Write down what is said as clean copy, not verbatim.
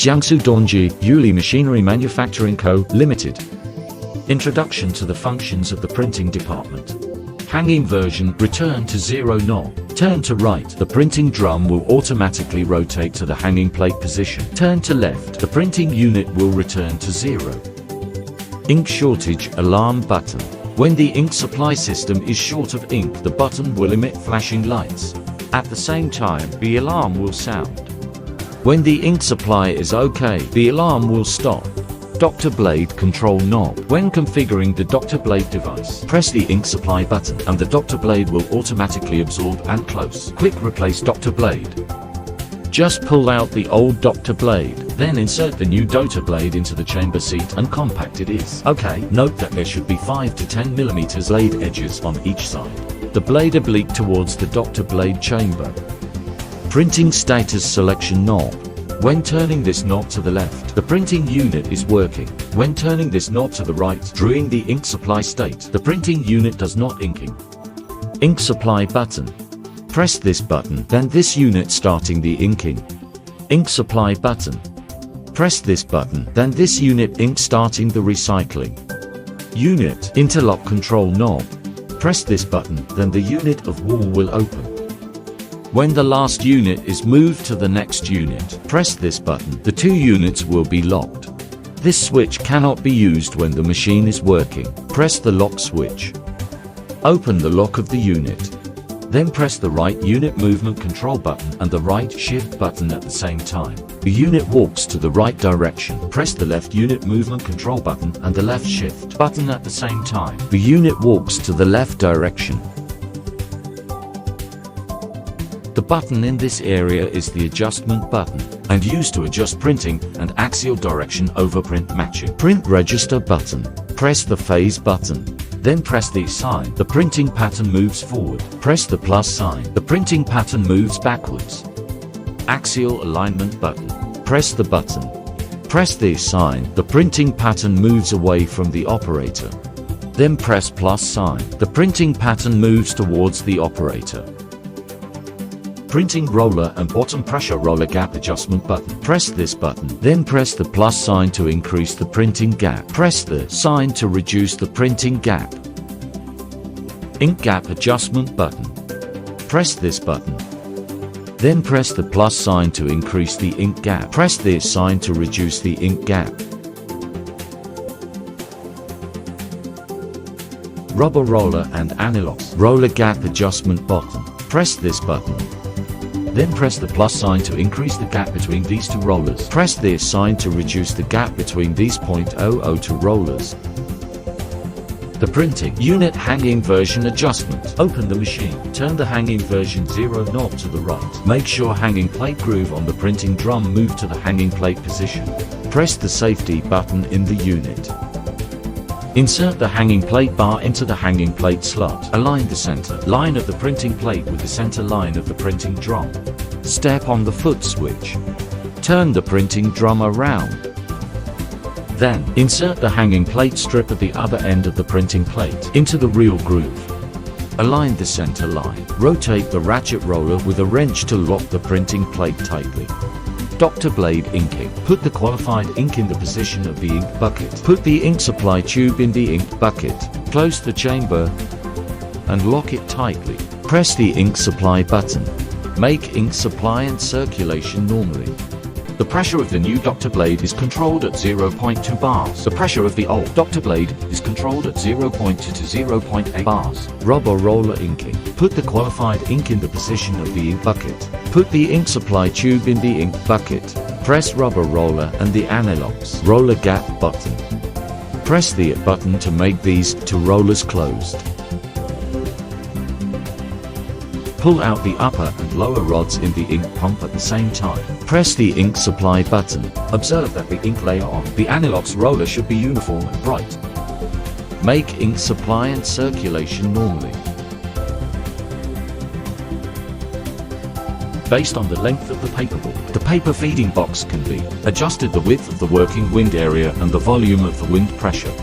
Jiangsu Dongji Yuli Machinery Manufacturing Co., Limited. Introduction to the functions of the printing department. Hanging version, return to 0 knob. Turn to right, the printing drum will automatically rotate to the hanging plate position. Turn to left, the printing unit will return to 0. Ink shortage alarm button. When the ink supply system is short of ink, the button will emit flashing lights. At the same time, the alarm will sound. When the ink supply is okay, the alarm will stop. Dr. Blade control knob. When configuring the Dr. Blade device, press the ink supply button and the Dr. Blade will automatically absorb and close. Click replace Dr. Blade. Just pull out the old Dr. Blade, then insert the new Dr. Blade into the chamber seat and compact it is. Okay, note that there should be 5 to 10 mm blade edges on each side. The blade oblique towards the Dr. Blade chamber. Printing status selection knob. When turning this knob to the left, the printing unit is working. When turning this knob to the right, during the ink supply state, the printing unit does not inking. Ink supply button. Press this button, then this unit starting the inking. Ink supply button. Press this button, then this unit ink starting the recycling. Unit interlock control knob. Press this button, then the unit of wall will open. When the last unit is moved to the next unit, press this button. The two units will be locked. This switch cannot be used when the machine is working. Press the lock switch. Open the lock of the unit. Then press the right unit movement control button and the right shift button at the same time. The unit walks to the right direction. Press the left unit movement control button and the left shift button at the same time. The unit walks to the left direction. The button in this area is the adjustment button and used to adjust printing and axial direction over print matching. Print register button. Press the phase button. Then press the sign. The printing pattern moves forward. Press the plus sign. The printing pattern moves backwards. Axial alignment button. Press the button. Press the sign. The printing pattern moves away from the operator. Then press plus sign. The printing pattern moves towards the operator. Printing roller and bottom pressure roller gap adjustment button. Press this button, then press the plus sign to increase the printing gap. Press the sign to reduce the printing gap. Ink gap adjustment button. Press this button. Then press the plus sign to increase the ink gap. Press this sign to reduce the ink gap. Rubber roller and analogs. Roller gap adjustment button. Press this button. Then press the plus sign to increase the gap between these two rollers. Press this sign to reduce the gap between these 0.002 rollers. The printing unit hanging version adjustment. Open the machine. Turn the hanging version 0 knob to the right. Make sure hanging plate groove on the printing drum move to the hanging plate position. Press the safety button in the unit. Insert the hanging plate bar into the hanging plate slot. Align the center line of the printing plate with the center line of the printing drum. Step on the foot switch. Turn the printing drum around. Then, insert the hanging plate strip at the other end of the printing plate into the real groove. Align the center line. Rotate the ratchet roller with a wrench to lock the printing plate tightly. Dr. Blade inking. Put the qualified ink in the position of the ink bucket. Put the ink supply tube in the ink bucket. Close the chamber and lock it tightly. Press the ink supply button. Make ink supply and circulation normally. The pressure of the new Dr. Blade is controlled at 0.2 bars. The pressure of the old Dr. Blade is controlled at 0.2 to 0.8 bars. Rubber roller inking. Put the qualified ink in the position of the ink bucket. Put the ink supply tube in the ink bucket. Press rubber roller and the analogs. Roller gap button. Press the button to make these two rollers closed. Pull out the upper and lower rods in the ink pump at the same time. Press the ink supply button. Observe that the ink layer on the analogs roller should be uniform and bright. Make ink supply and circulation normally. Based on the length of the paperboard, the paper feeding box can be adjusted the width of the working wind area and the volume of the wind pressure.